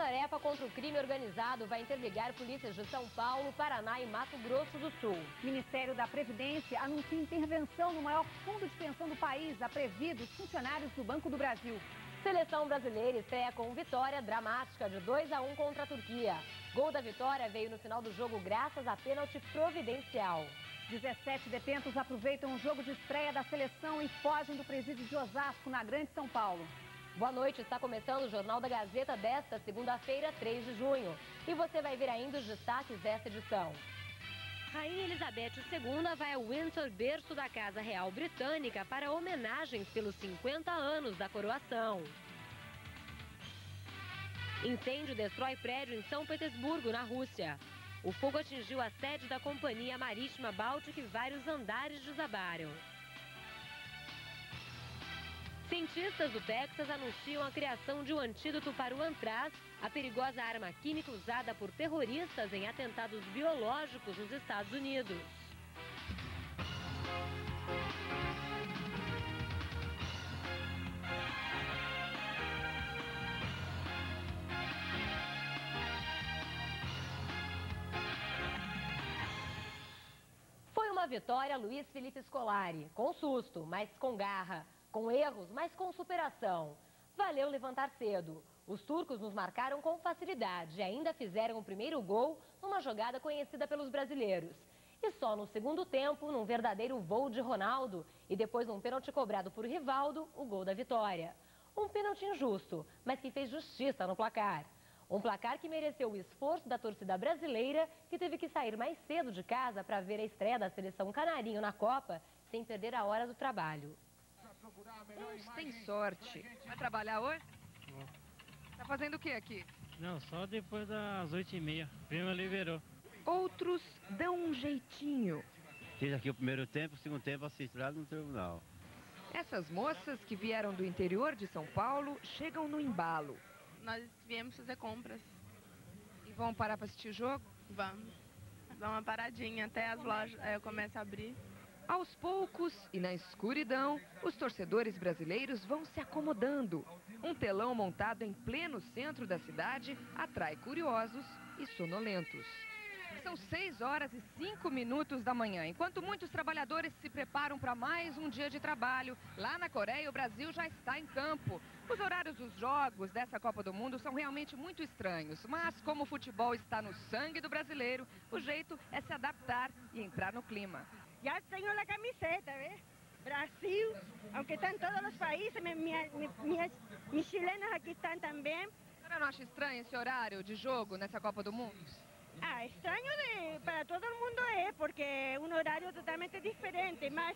força-tarefa contra o crime organizado vai interligar polícias de São Paulo, Paraná e Mato Grosso do Sul. O Ministério da Previdência anuncia intervenção no maior fundo de pensão do país, a Prevido, funcionários do Banco do Brasil. Seleção brasileira estreia com vitória dramática de 2-1 contra a Turquia. Gol da vitória veio no final do jogo graças a pênalti providencial. 17 detentos aproveitam o jogo de estreia da seleção e fogem do presídio de Osasco, na Grande São Paulo. Boa noite, está começando o Jornal da Gazeta desta segunda-feira, 3 de junho. E você vai ver ainda os destaques desta edição. Rainha Elizabeth II vai ao Windsor, berço da Casa Real Britânica, para homenagens pelos 50 anos da coroação. Incêndio destrói prédio em São Petersburgo, na Rússia. O fogo atingiu a sede da Companhia Marítima Báltica e vários andares desabaram. Cientistas do Texas anunciam a criação de um antídoto para o antrás, a perigosa arma química usada por terroristas em atentados biológicos nos Estados Unidos. Foi uma vitória, Luiz Felipe Scolari, com susto, mas com garra. Com erros, mas com superação. Valeu levantar cedo. Os turcos nos marcaram com facilidade e ainda fizeram o primeiro gol numa jogada conhecida pelos brasileiros. E só no segundo tempo, num verdadeiro voo de Ronaldo e depois num pênalti cobrado por Rivaldo, o gol da vitória. Um pênalti injusto, mas que fez justiça no placar. Um placar que mereceu o esforço da torcida brasileira, que teve que sair mais cedo de casa para ver a estreia da seleção canarinho na Copa, sem perder a hora do trabalho. Uns têm sorte. Vai trabalhar hoje? Vou. Tá fazendo o que aqui? Não, só depois das 8h30. Prima liberou. Outros dão um jeitinho. Fiz aqui o primeiro tempo, o segundo tempo assisto lá no tribunal. Essas moças que vieram do interior de São Paulo chegam no embalo. Nós viemos fazer compras. E vão parar para assistir o jogo? Vamos. Dar uma paradinha até as lojas começam a abrir. Aos poucos e na escuridão, os torcedores brasileiros vão se acomodando. Um telão montado em pleno centro da cidade atrai curiosos e sonolentos. São 6h05 da manhã. Enquanto muitos trabalhadores se preparam para mais um dia de trabalho, lá na Coreia o Brasil já está em campo. Os horários dos jogos dessa Copa do Mundo são realmente muito estranhos. Mas como o futebol está no sangue do brasileiro, o jeito é se adaptar e entrar no clima. Ya tengo la camiseta, ¿ves? Brasil, aunque están todos los países, mis chilenos aquí están también. A senhora não acha estranho esse horário de jogo nessa Copa do Mundo? Extraño para todo el mundo porque es un horario totalmente diferente, mas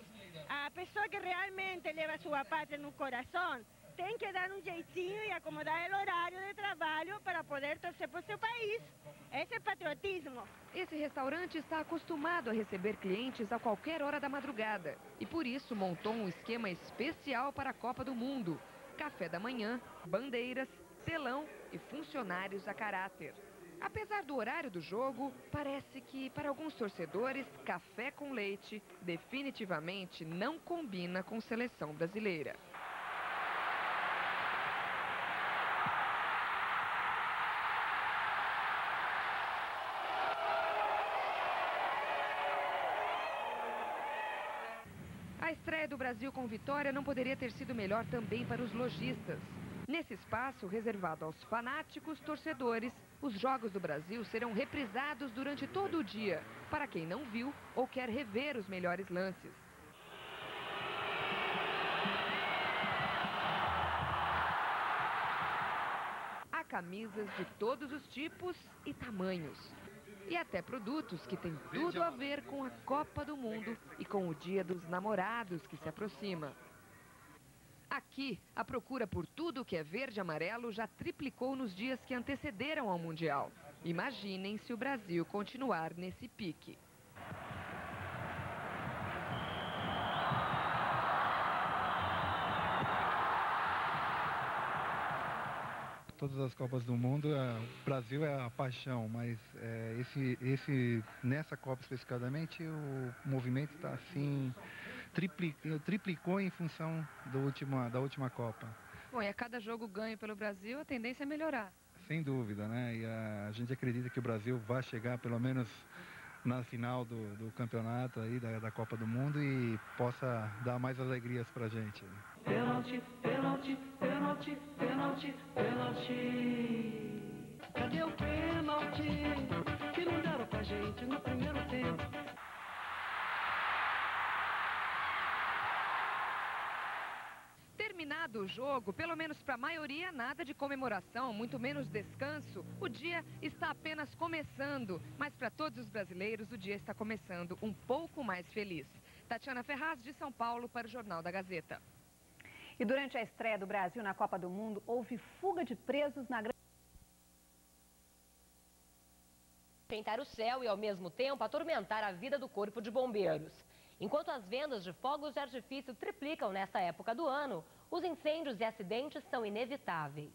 a pessoa que realmente lleva a sua pátria no coração tem que dar um jeitinho e acomodar o horário de trabalho para poder torcer por seu país. Esse é patriotismo. Esse restaurante está acostumado a receber clientes a qualquer hora da madrugada e por isso montou um esquema especial para a Copa do Mundo. Café da manhã, bandeiras, telão e funcionários a caráter. Apesar do horário do jogo, parece que para alguns torcedores, café com leite definitivamente não combina com seleção brasileira. A estreia do Brasil com vitória não poderia ter sido melhor também para os lojistas. Nesse espaço reservado aos fanáticos torcedores, os Jogos do Brasil serão reprisados durante todo o dia, para quem não viu ou quer rever os melhores lances. Há camisas de todos os tipos e tamanhos. E até produtos que têm tudo a ver com a Copa do Mundo e com o Dia dos Namorados que se aproxima. Aqui, a procura por tudo que é verde e amarelo já triplicou nos dias que antecederam ao Mundial. Imaginem se o Brasil continuar nesse pique. Todas as Copas do Mundo, o Brasil é a paixão, mas nessa Copa especificadamente o movimento está assim, triplicou em função da última Copa. Bom, e a cada jogo ganho pelo Brasil, a tendência é melhorar. sem dúvida, né? E a gente acredita que o Brasil vai chegar pelo menos na final do campeonato aí, da Copa do Mundo, e possa dar mais alegrias pra gente. Pênalti, pênalti, pênalti, pênalti, pênalti. Cadê o pênalti que não deram pra gente no primeiro tempo? Terminado o jogo, pelo menos para a maioria, nada de comemoração, muito menos descanso. O dia está apenas começando, mas para todos os brasileiros o dia está começando um pouco mais feliz. Tatiana Ferraz, de São Paulo, para o Jornal da Gazeta. E durante a estreia do Brasil na Copa do Mundo, houve fuga de presos na grande... Enfrentar o céu e, ao mesmo tempo, atormentar a vida do Corpo de Bombeiros. Enquanto as vendas de fogos de artifício triplicam nesta época do ano, os incêndios e acidentes são inevitáveis.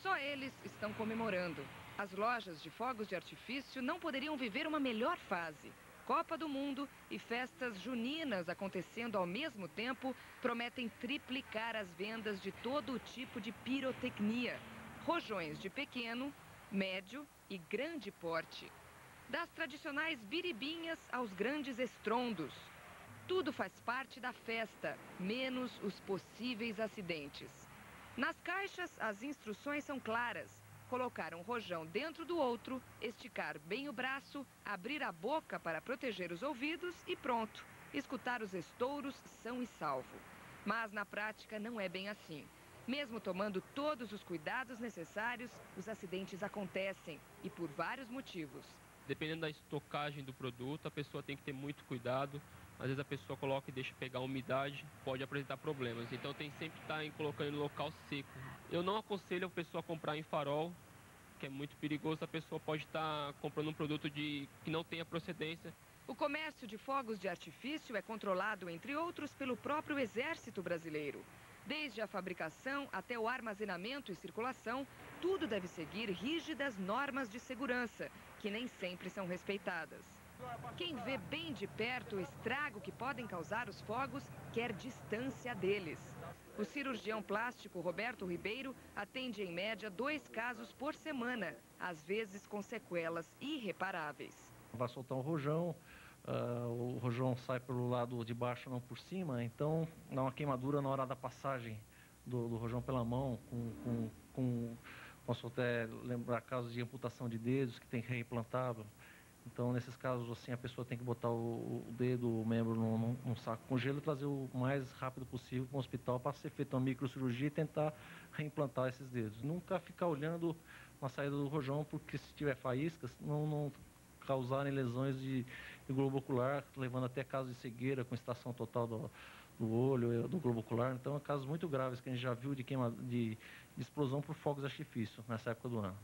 Só eles estão comemorando. As lojas de fogos de artifício não poderiam viver uma melhor fase. Copa do Mundo e festas juninas acontecendo ao mesmo tempo prometem triplicar as vendas de todo o tipo de pirotecnia. Rojões de pequeno, médio e grande porte. Das tradicionais biribinhas aos grandes estrondos. Tudo faz parte da festa, menos os possíveis acidentes. Nas caixas, as instruções são claras. Colocar um rojão dentro do outro, esticar bem o braço, abrir a boca para proteger os ouvidos e pronto. Escutar os estouros são e salvo. Mas na prática não é bem assim. Mesmo tomando todos os cuidados necessários, os acidentes acontecem e por vários motivos. Dependendo da estocagem do produto, a pessoa tem que ter muito cuidado. Às vezes a pessoa coloca e deixa pegar umidade, pode apresentar problemas. Então tem sempre que estar colocando em local seco. Eu não aconselho a pessoa a comprar em farol, que é muito perigoso. A pessoa pode estar comprando um produto que não tenha procedência. O comércio de fogos de artifício é controlado, entre outros, pelo próprio Exército Brasileiro. Desde a fabricação até o armazenamento e circulação, tudo deve seguir rígidas normas de segurança, que nem sempre são respeitadas. Quem vê bem de perto o estrago que podem causar os fogos, quer distância deles. O cirurgião plástico Roberto Ribeiro atende em média 2 casos por semana, às vezes com sequelas irreparáveis. Vai soltar um rojão. O rojão sai pelo lado de baixo, não por cima, então dá uma queimadura na hora da passagem do rojão pela mão, posso até lembrar casos de amputação de dedos que tem que reimplantar. Então, nesses casos, assim, a pessoa tem que botar o dedo, o membro num saco com gelo e trazer o mais rápido possível para o hospital para ser feita uma microcirurgia e tentar reimplantar esses dedos. Nunca ficar olhando na saída do rojão, porque se tiver faíscas, não causarem lesões de globo ocular, levando até casos de cegueira com extração total do olho, do globo ocular. Então, é casos muito graves que a gente já viu de explosão por fogos de artifício nessa época do ano.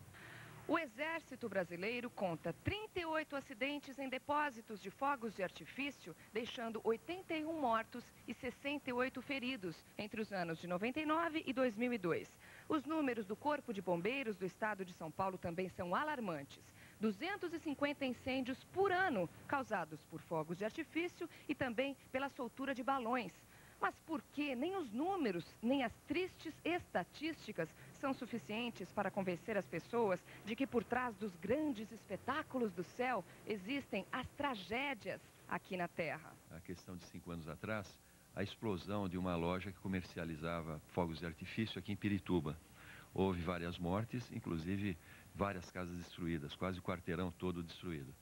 O Exército Brasileiro conta 38 acidentes em depósitos de fogos de artifício, deixando 81 mortos e 68 feridos entre os anos de 99 e 2002. Os números do Corpo de Bombeiros do Estado de São Paulo também são alarmantes. 250 incêndios por ano causados por fogos de artifício e também pela soltura de balões. Mas por que nem os números, nem as tristes estatísticas são suficientes para convencer as pessoas de que por trás dos grandes espetáculos do céu existem as tragédias aqui na Terra? A questão de 5 anos atrás, a explosão de uma loja que comercializava fogos de artifício aqui em Pirituba. Houve várias mortes, inclusive várias casas destruídas, quase o quarteirão todo destruído.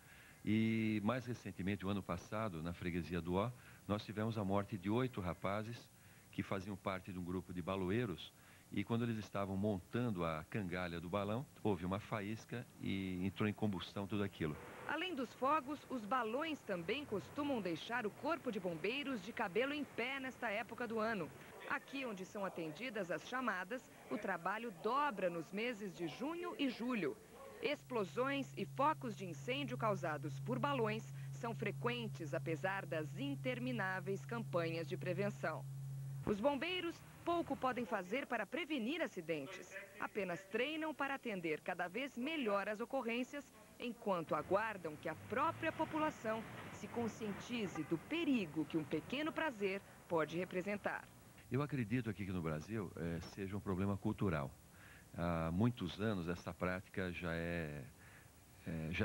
E mais recentemente, o ano passado, na freguesia do Ó, nós tivemos a morte de 8 rapazes que faziam parte de um grupo de baloeiros e quando eles estavam montando a cangalha do balão, houve uma faísca e entrou em combustão tudo aquilo. Além dos fogos, os balões também costumam deixar o Corpo de Bombeiros de cabelo em pé nesta época do ano. Aqui onde são atendidas as chamadas, o trabalho dobra nos meses de junho e julho. Explosões e focos de incêndio causados por balões são frequentes, apesar das intermináveis campanhas de prevenção. Os bombeiros pouco podem fazer para prevenir acidentes. Apenas treinam para atender cada vez melhor as ocorrências, enquanto aguardam que a própria população se conscientize do perigo que um pequeno prazer pode representar. Eu acredito aqui que no Brasil seja um problema cultural. Há muitos anos essa prática já é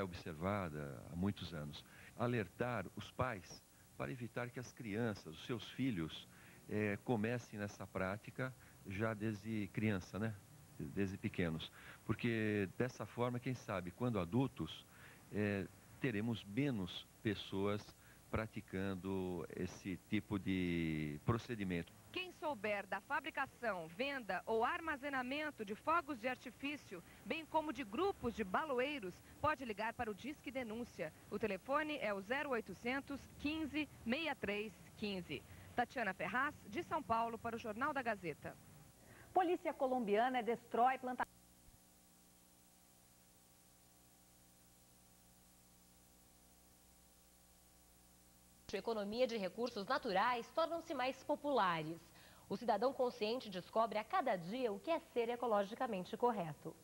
observada há muitos anos. Alertar os pais para evitar que as crianças, os seus filhos, comecem nessa prática já desde criança, né? Desde pequenos. Porque dessa forma, quem sabe, quando adultos, teremos menos pessoas praticando esse tipo de procedimento. Quem souber da fabricação, venda ou armazenamento de fogos de artifício, bem como de grupos de baloeiros, pode ligar para o Disque Denúncia. O telefone é o 0800 15 63 15. Tatiana Ferraz, de São Paulo, para o Jornal da Gazeta. Polícia colombiana destrói plantações. A economia de recursos naturais tornam-se mais populares. O cidadão consciente descobre a cada dia o que é ser ecologicamente correto.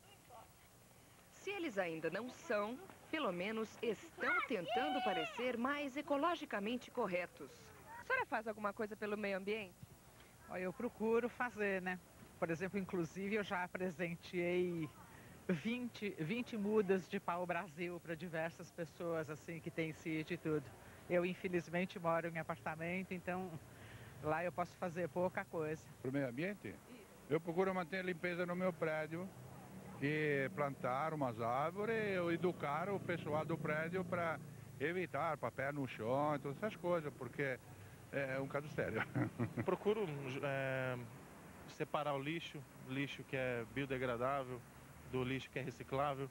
Se eles ainda não são, pelo menos estão tentando parecer mais ecologicamente corretos. A senhora faz alguma coisa pelo meio ambiente? Eu procuro fazer, né? Por exemplo, inclusive eu já presenteei 20 mudas de pau-brasil para diversas pessoas assim que têm sítio e tudo. Eu, infelizmente, moro em apartamento, então lá eu posso fazer pouca coisa. Para o meio ambiente? Eu procuro manter a limpeza no meu prédio e plantar umas árvores e educar o pessoal do prédio para evitar papel no chão e todas essas coisas, porque é um caso sério. Procuro separar o lixo que é biodegradável, do lixo que é reciclável.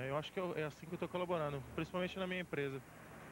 Eu acho que é assim que eu estou colaborando, principalmente na minha empresa.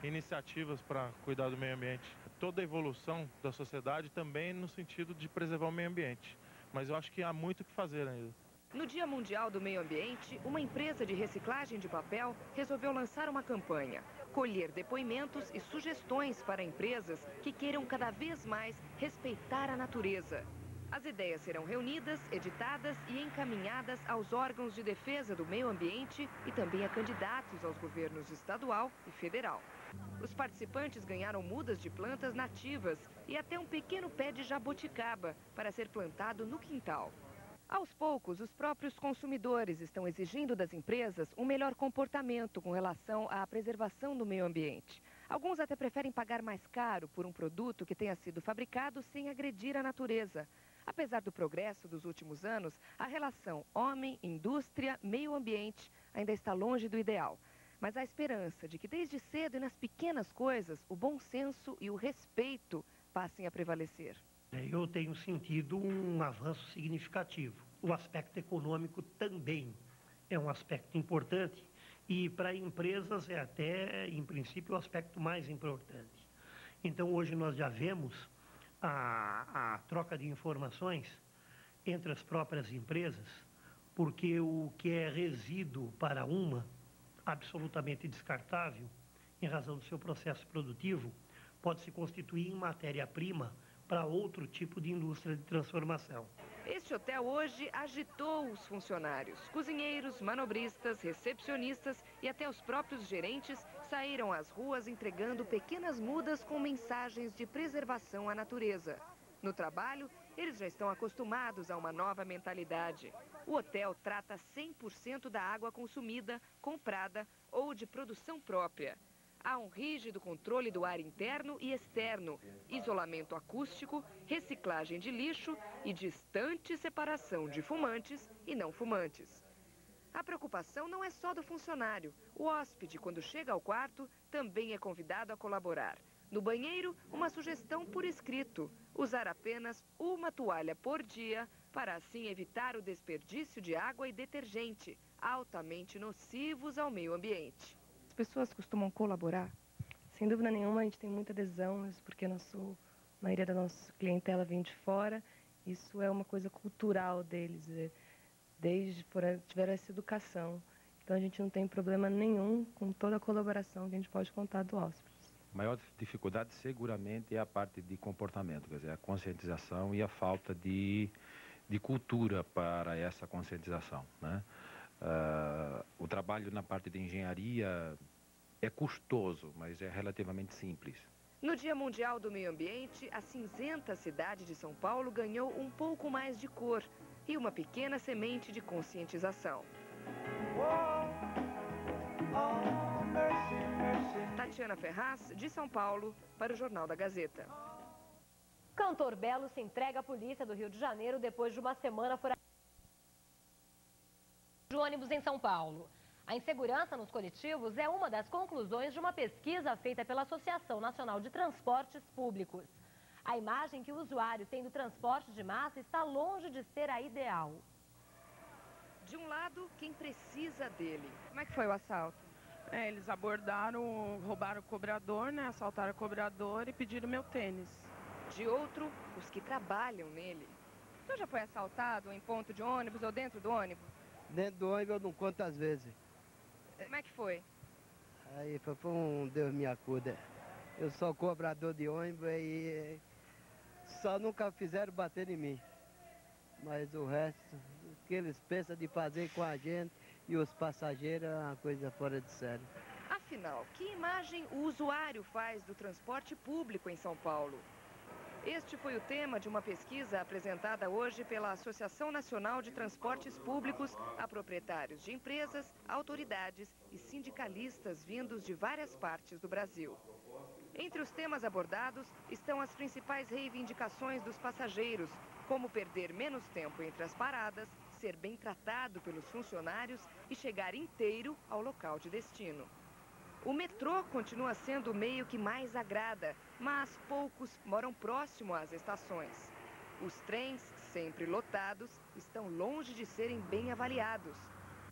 Iniciativas para cuidar do meio ambiente. Toda a evolução da sociedade também no sentido de preservar o meio ambiente. Mas eu acho que há muito o que fazer ainda. No Dia Mundial do Meio Ambiente, uma empresa de reciclagem de papel resolveu lançar uma campanha. Colher depoimentos e sugestões para empresas que queiram cada vez mais respeitar a natureza. As ideias serão reunidas, editadas e encaminhadas aos órgãos de defesa do meio ambiente e também a candidatos aos governos estadual e federal. Os participantes ganharam mudas de plantas nativas e até um pequeno pé de jabuticaba para ser plantado no quintal. Aos poucos, os próprios consumidores estão exigindo das empresas um melhor comportamento com relação à preservação do meio ambiente. Alguns até preferem pagar mais caro por um produto que tenha sido fabricado sem agredir a natureza. Apesar do progresso dos últimos anos, a relação homem, indústria, meio ambiente ainda está longe do ideal. Mas há esperança de que desde cedo e nas pequenas coisas, o bom senso e o respeito passem a prevalecer. Eu tenho sentido um avanço significativo. O aspecto econômico também é um aspecto importante e para empresas é até, em princípio, o aspecto mais importante. Então, hoje nós já vemos a troca de informações entre as próprias empresas, porque o que é resíduo para uma, absolutamente descartável, em razão do seu processo produtivo, pode se constituir em matéria-prima para outro tipo de indústria de transformação. Este hotel hoje agitou os funcionários. Cozinheiros, manobristas, recepcionistas e até os próprios gerentes saíram às ruas entregando pequenas mudas com mensagens de preservação à natureza. No trabalho, eles já estão acostumados a uma nova mentalidade. O hotel trata 100% da água consumida, comprada ou de produção própria. Há um rígido controle do ar interno e externo, isolamento acústico, reciclagem de lixo e distante separação de fumantes e não fumantes. A preocupação não é só do funcionário. O hóspede, quando chega ao quarto, também é convidado a colaborar. No banheiro, uma sugestão por escrito: usar apenas uma toalha por dia para assim evitar o desperdício de água e detergente, altamente nocivos ao meio ambiente. As pessoas costumam colaborar? Sem dúvida nenhuma, a gente tem muita adesão, porque a maioria da nossa clientela vem de fora. Isso é uma coisa cultural deles, desde que tiveram essa educação. Então a gente não tem problema nenhum com toda a colaboração que a gente pode contar do hóspede. A maior dificuldade seguramente é a parte de comportamento, quer dizer, a conscientização e a falta de cultura para essa conscientização, né? O trabalho na parte de engenharia é custoso, mas é relativamente simples. No Dia Mundial do Meio Ambiente, a cinzenta cidade de São Paulo ganhou um pouco mais de cor. e uma pequena semente de conscientização. Tatiana Ferraz, de São Paulo, para o Jornal da Gazeta. Cantor Belo se entrega à polícia do Rio de Janeiro depois de uma semana fora de ônibus em São Paulo. A insegurança nos coletivos é uma das conclusões de uma pesquisa feita pela Associação Nacional de Transportes Públicos. A imagem que o usuário tem do transporte de massa está longe de ser a ideal. De um lado, quem precisa dele. Como é que foi o assalto? Eles abordaram, roubaram o cobrador, né? Assaltaram o cobrador e pediram meu tênis. De outro, os que trabalham nele. Você já foi assaltado em ponto de ônibus ou dentro do ônibus? Dentro do ônibus eu não conto às vezes. Como é que foi? Aí foi um Deus me acuda. Eu sou cobrador de ônibus e só nunca fizeram bater em mim. Mas o resto, o que eles pensam de fazer com a gente e os passageiros é uma coisa fora de sério. Afinal, que imagem o usuário faz do transporte público em São Paulo? Este foi o tema de uma pesquisa apresentada hoje pela Associação Nacional de Transportes Públicos a proprietários de empresas, autoridades e sindicalistas vindos de várias partes do Brasil. Entre os temas abordados estão as principais reivindicações dos passageiros, como perder menos tempo entre as paradas, ser bem tratado pelos funcionários e chegar inteiro ao local de destino. O metrô continua sendo o meio que mais agrada, mas poucos moram próximo às estações. Os trens, sempre lotados, estão longe de serem bem avaliados.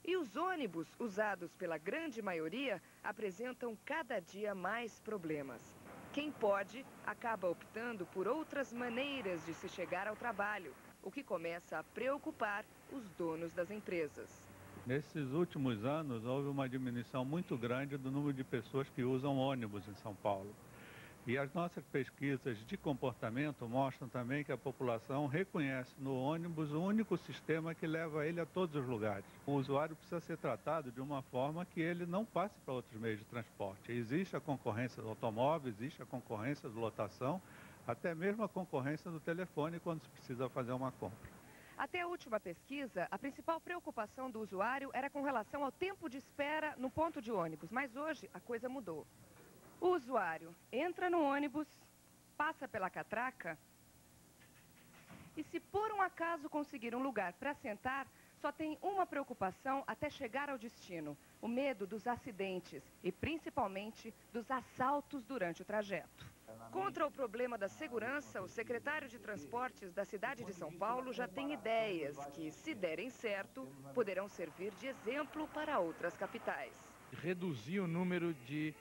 E os ônibus, usados pela grande maioria, apresentam cada dia mais problemas. Quem pode, acaba optando por outras maneiras de se chegar ao trabalho, o que começa a preocupar os donos das empresas. Nesses últimos anos, houve uma diminuição muito grande do número de pessoas que usam ônibus em São Paulo. E as nossas pesquisas de comportamento mostram também que a população reconhece no ônibus o único sistema que leva ele a todos os lugares. O usuário precisa ser tratado de uma forma que ele não passe para outros meios de transporte. Existe a concorrência do automóvel, existe a concorrência da lotação, até mesmo a concorrência do telefone quando se precisa fazer uma compra. Até a última pesquisa, a principal preocupação do usuário era com relação ao tempo de espera no ponto de ônibus, mas hoje a coisa mudou. O usuário entra no ônibus, passa pela catraca e se por um acaso conseguir um lugar para sentar, só tem uma preocupação até chegar ao destino: o medo dos acidentes e principalmente dos assaltos durante o trajeto. Contra o problema da segurança, o secretário de Transportes da cidade de São Paulo já tem ideias que, se derem certo, poderão servir de exemplo para outras capitais. Reduzir o número de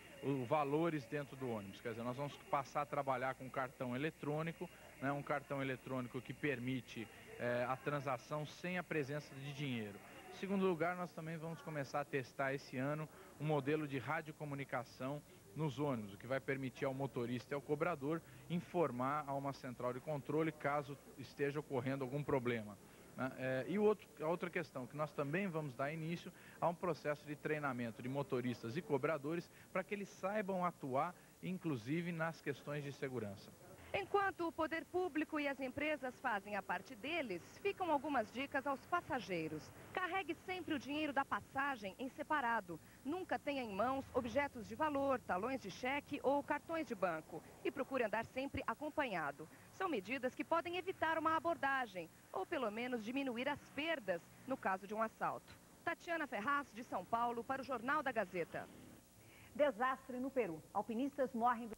valores dentro do ônibus, quer dizer, nós vamos passar a trabalhar com cartão eletrônico, né, um cartão eletrônico que permite a transação sem a presença de dinheiro. Em segundo lugar, nós também vamos começar a testar esse ano um modelo de radiocomunicação nos ônibus, o que vai permitir ao motorista e ao cobrador informar a uma central de controle caso esteja ocorrendo algum problema. E a outra questão, que nós também vamos dar início a um processo de treinamento de motoristas e cobradores para que eles saibam atuar, inclusive nas questões de segurança. Enquanto o poder público e as empresas fazem a parte deles, ficam algumas dicas aos passageiros. Carregue sempre o dinheiro da passagem em separado. Nunca tenha em mãos objetos de valor, talões de cheque ou cartões de banco. E procure andar sempre acompanhado. São medidas que podem evitar uma abordagem, ou pelo menos diminuir as perdas no caso de um assalto. Tatiana Ferraz, de São Paulo, para o Jornal da Gazeta. Desastre no Peru. Alpinistas morrem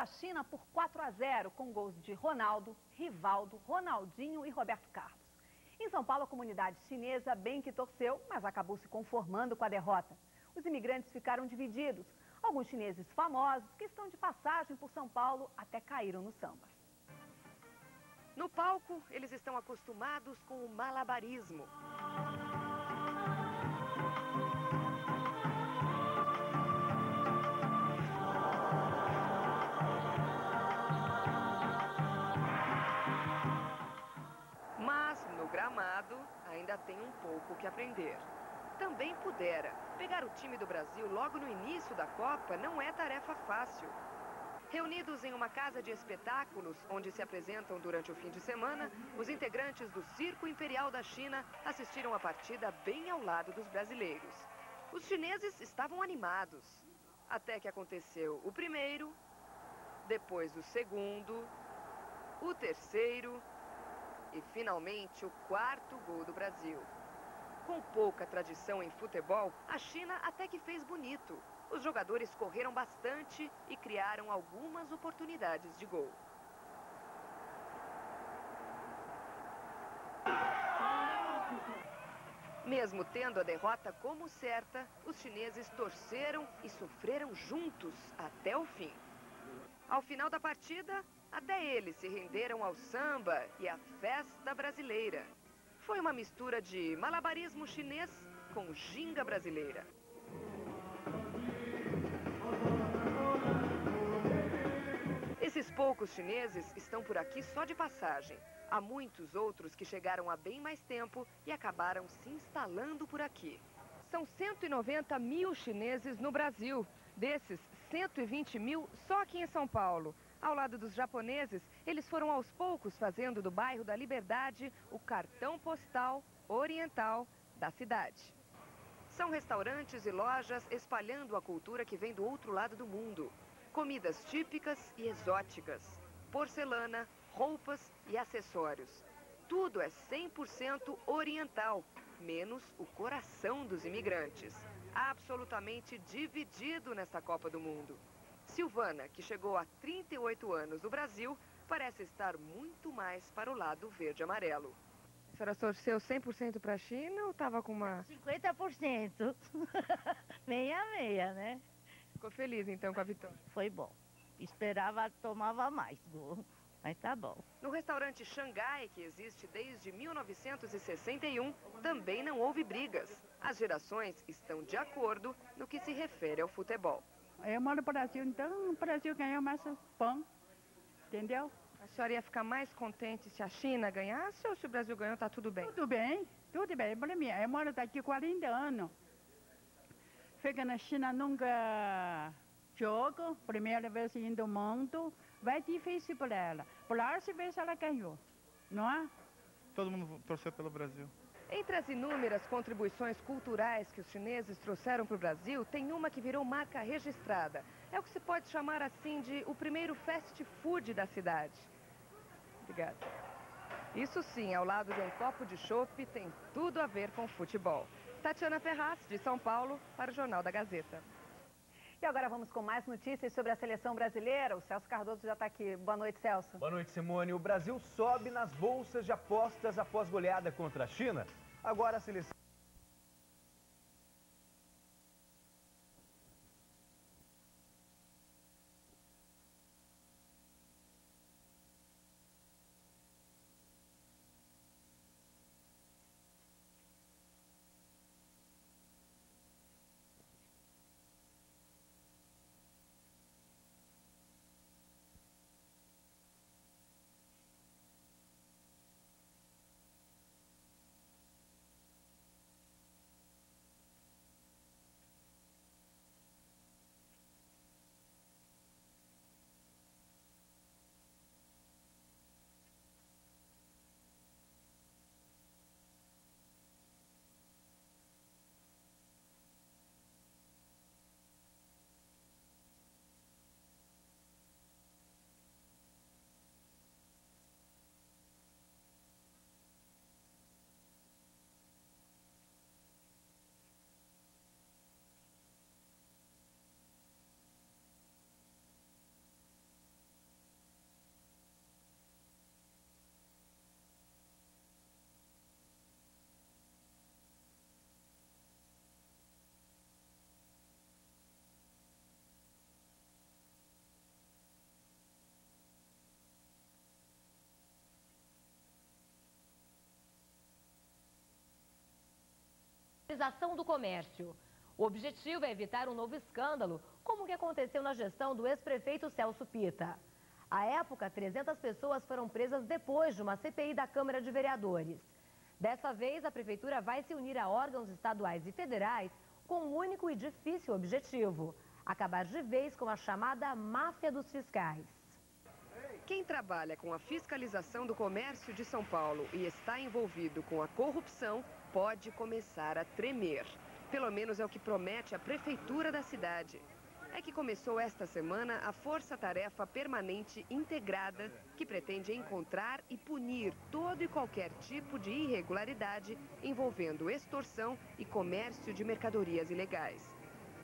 a China por 4-0, com gols de Ronaldo, Rivaldo, Ronaldinho e Roberto Carlos. Em São Paulo, a comunidade chinesa bem que torceu, mas acabou se conformando com a derrota. Os imigrantes ficaram divididos. Alguns chineses famosos que estão de passagem por São Paulo até caíram no samba. No palco, eles estão acostumados com o malabarismo. Mas, no gramado, ainda tem um pouco que aprender. Também pudera. Pegar o time do Brasil logo no início da Copa não é tarefa fácil. Reunidos em uma casa de espetáculos, onde se apresentam durante o fim de semana, os integrantes do Circo Imperial da China assistiram a partida bem ao lado dos brasileiros. Os chineses estavam animados, até que aconteceu o primeiro, depois o segundo, o terceiro e, finalmente, o quarto gol do Brasil. Com pouca tradição em futebol, a China até que fez bonito. Os jogadores correram bastante e criaram algumas oportunidades de gol. Mesmo tendo a derrota como certa, os chineses torceram e sofreram juntos até o fim. Ao final da partida, até eles se renderam ao samba e à festa brasileira. Foi uma mistura de malabarismo chinês com ginga brasileira. Esses poucos chineses estão por aqui só de passagem. Há muitos outros que chegaram há bem mais tempo e acabaram se instalando por aqui. São 190 mil chineses no Brasil. Desses, 120 mil só aqui em São Paulo. Ao lado dos japoneses, eles foram aos poucos fazendo do bairro da Liberdade o cartão postal oriental da cidade. São restaurantes e lojas espalhando a cultura que vem do outro lado do mundo. Comidas típicas e exóticas, porcelana, roupas e acessórios. Tudo é 100% oriental, menos o coração dos imigrantes. Absolutamente dividido nesta Copa do Mundo. Silvana, que chegou há 38 anos no Brasil, parece estar muito mais para o lado verde-amarelo. A senhora torceu 100% para a China ou estava com uma... 50%. Meia, né? Ficou feliz, então, com a vitória? Foi bom. Esperava, tomava mais gol, mas tá bom. No restaurante Xangai, que existe desde 1961, também não houve brigas. As gerações estão de acordo no que se refere ao futebol. Eu moro no Brasil, então o Brasil ganhou mais pão, entendeu? A senhora ia ficar mais contente se a China ganhasse ou se o Brasil ganhou, tá tudo bem? Tudo bem para mim. Eu moro daqui 40 anos. Fica na China, nunca jogo, primeira vez indo no mundo, vai difícil para ela. Próxima vez ela ganhou, não é? Todo mundo torceu pelo Brasil. Entre as inúmeras contribuições culturais que os chineses trouxeram para o Brasil, tem uma que virou marca registrada. É o que se pode chamar assim de o primeiro fast food da cidade. Obrigada. Isso sim, ao lado de um copo de chopp, tem tudo a ver com futebol. Tatiana Ferraz, de São Paulo, para o Jornal da Gazeta. E agora vamos com mais notícias sobre a seleção brasileira. O Celso Cardoso já está aqui. Boa noite, Celso. Boa noite, Simone. O Brasil sobe nas bolsas de apostas após goleada contra a China. Agora a seleção... fiscalização do comércio. O objetivo é evitar um novo escândalo, como o que aconteceu na gestão do ex-prefeito Celso Pitta. À época, 300 pessoas foram presas depois de uma CPI da Câmara de Vereadores. Dessa vez, a Prefeitura vai se unir a órgãos estaduais e federais com um único e difícil objetivo: acabar de vez com a chamada máfia dos fiscais. Quem trabalha com a fiscalização do comércio de São Paulo e está envolvido com a corrupção pode começar a tremer. Pelo menos é o que promete a Prefeitura da cidade. É que começou esta semana a Força-Tarefa Permanente Integrada, que pretende encontrar e punir todo e qualquer tipo de irregularidade envolvendo extorsão e comércio de mercadorias ilegais.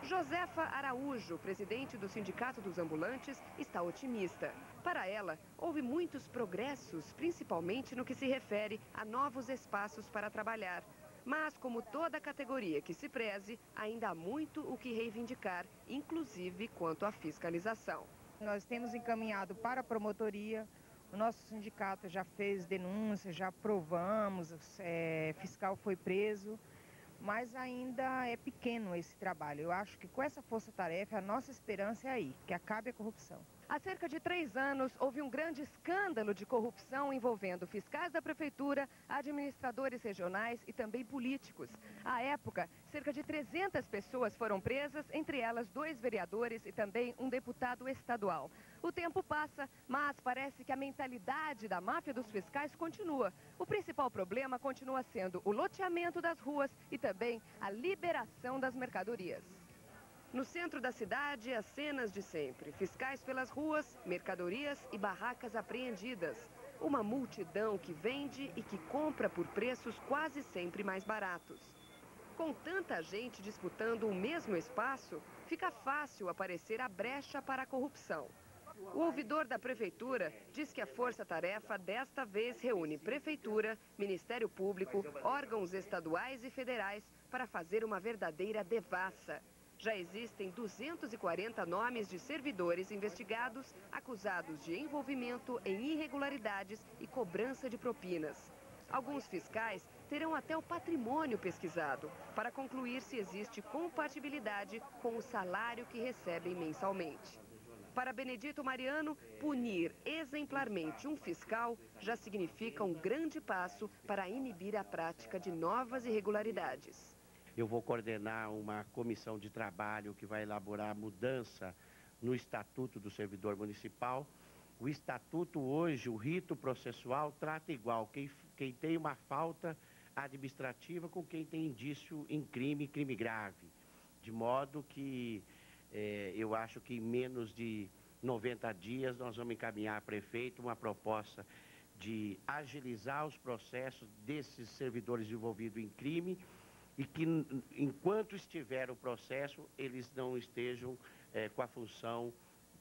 Josefa Araújo, presidente do Sindicato dos Ambulantes, está otimista. Para ela, houve muitos progressos, principalmente no que se refere a novos espaços para trabalhar. Mas, como toda categoria que se preze, ainda há muito o que reivindicar, inclusive quanto à fiscalização. Nós temos encaminhado para a promotoria, o nosso sindicato já fez denúncia, já provamos, fiscal foi preso, mas ainda é pequeno esse trabalho. Eu acho que com essa força-tarefa, a nossa esperança é aí, que acabe a corrupção. Há cerca de 3 anos, houve um grande escândalo de corrupção envolvendo fiscais da prefeitura, administradores regionais e também políticos. À época, cerca de 300 pessoas foram presas, entre elas 2 vereadores e também um deputado estadual. O tempo passa, mas parece que a mentalidade da máfia dos fiscais continua. O principal problema continua sendo o loteamento das ruas e também a liberação das mercadorias. No centro da cidade, as cenas de sempre. Fiscais pelas ruas, mercadorias e barracas apreendidas. Uma multidão que vende e que compra por preços quase sempre mais baratos. Com tanta gente disputando o mesmo espaço, fica fácil aparecer a brecha para a corrupção. O ouvidor da prefeitura diz que a força-tarefa desta vez reúne prefeitura, Ministério Público, órgãos estaduais e federais para fazer uma verdadeira devassa. Já existem 240 nomes de servidores investigados, acusados de envolvimento em irregularidades e cobrança de propinas. Alguns fiscais terão até o patrimônio pesquisado para concluir se existe compatibilidade com o salário que recebem mensalmente. Para Benedito Mariano, punir exemplarmente um fiscal já significa um grande passo para inibir a prática de novas irregularidades. Eu vou coordenar uma comissão de trabalho que vai elaborar a mudança no Estatuto do Servidor Municipal. O Estatuto hoje, o rito processual, trata igual quem tem uma falta administrativa com quem tem indício em crime grave. De modo que eu acho que em menos de 90 dias nós vamos encaminhar a prefeito uma proposta de agilizar os processos desses servidores envolvidos em crime e que, enquanto estiver o processo, eles não estejam com a função,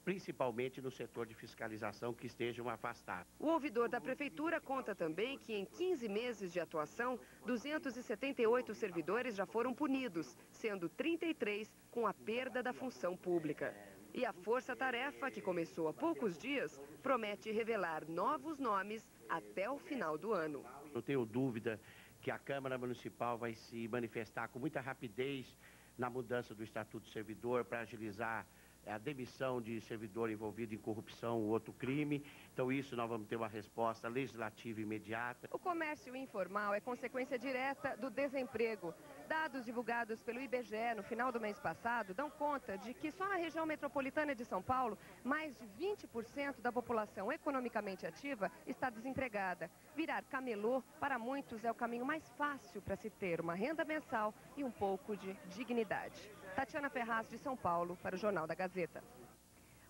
principalmente no setor de fiscalização, que estejam afastados. O ouvidor da prefeitura conta também que em 15 meses de atuação, 278 servidores já foram punidos, sendo 33 com a perda da função pública. E a força-tarefa, que começou há poucos dias, promete revelar novos nomes até o final do ano. Não tenho dúvida que a Câmara Municipal vai se manifestar com muita rapidez na mudança do Estatuto do Servidor para agilizar a demissão de servidor envolvido em corrupção ou outro crime. Então, isso nós vamos ter uma resposta legislativa imediata. O comércio informal é consequência direta do desemprego. Dados divulgados pelo IBGE no final do mês passado dão conta de que só na região metropolitana de São Paulo, mais de 20% da população economicamente ativa está desempregada. Virar camelô, para muitos, é o caminho mais fácil para se ter uma renda mensal e um pouco de dignidade. Tatiana Ferraz, de São Paulo, para o Jornal da Gazeta.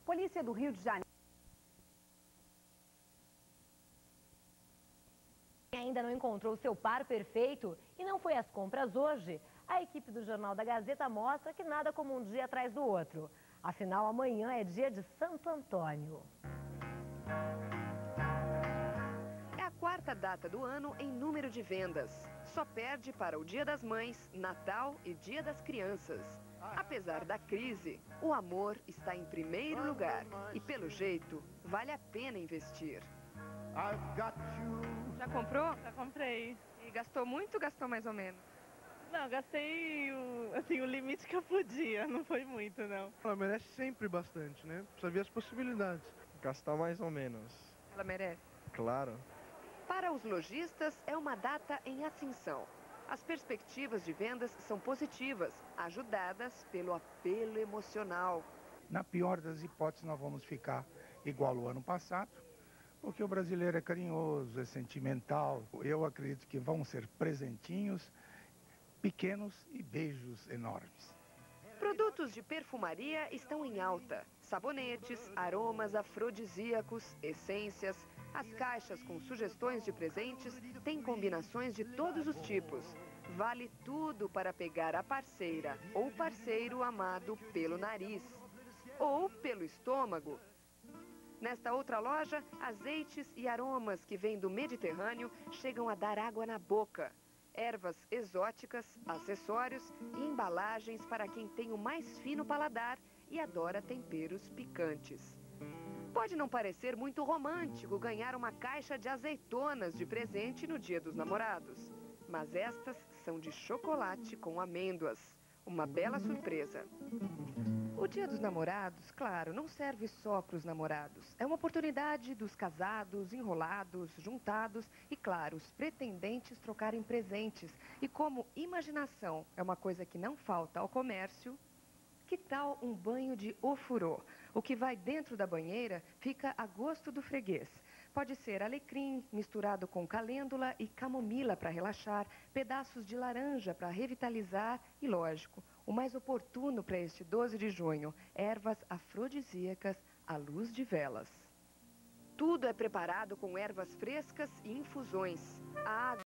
Polícia do Rio de Janeiro ainda não encontrou seu par perfeito e não foi às compras hoje, a equipe do Jornal da Gazeta mostra que nada como um dia atrás do outro. Afinal, amanhã é dia de Santo Antônio. É a 4ª data do ano em número de vendas. Só perde para o Dia das Mães, Natal e Dia das Crianças. Apesar da crise, o amor está em primeiro lugar e, pelo jeito, vale a pena investir. Já comprou? Já comprei. E gastou muito ou gastou mais ou menos? Não, gastei o limite que eu podia, não foi muito, não. Ela merece sempre bastante, né? Precisa ver as possibilidades. Gastar mais ou menos. Ela merece? Claro. Para os lojistas, é uma data em ascensão. As perspectivas de vendas são positivas, ajudadas pelo apelo emocional. Na pior das hipóteses, nós vamos ficar igual ao ano passado, porque o brasileiro é carinhoso, é sentimental. Eu acredito que vão ser presentinhos pequenos e beijos enormes. Produtos de perfumaria estão em alta. Sabonetes, aromas afrodisíacos, essências. As caixas com sugestões de presentes têm combinações de todos os tipos. Vale tudo para pegar a parceira ou parceiro amado pelo nariz ou pelo estômago. Nesta outra loja, azeites e aromas que vêm do Mediterrâneo chegam a dar água na boca. Ervas exóticas, acessórios e embalagens para quem tem o mais fino paladar e adora temperos picantes. Pode não parecer muito romântico ganhar uma caixa de azeitonas de presente no Dia dos Namorados, mas estas são de chocolate com amêndoas. Uma bela surpresa. O Dia dos Namorados, claro, não serve só para os namorados. É uma oportunidade dos casados, enrolados, juntados e, claro, os pretendentes trocarem presentes. E como imaginação é uma coisa que não falta ao comércio, que tal um banho de ofurô? O que vai dentro da banheira fica a gosto do freguês. Pode ser alecrim misturado com calêndula e camomila para relaxar, pedaços de laranja para revitalizar e, lógico, o mais oportuno para este 12 de junho, ervas afrodisíacas à luz de velas. Tudo é preparado com ervas frescas e infusões. A água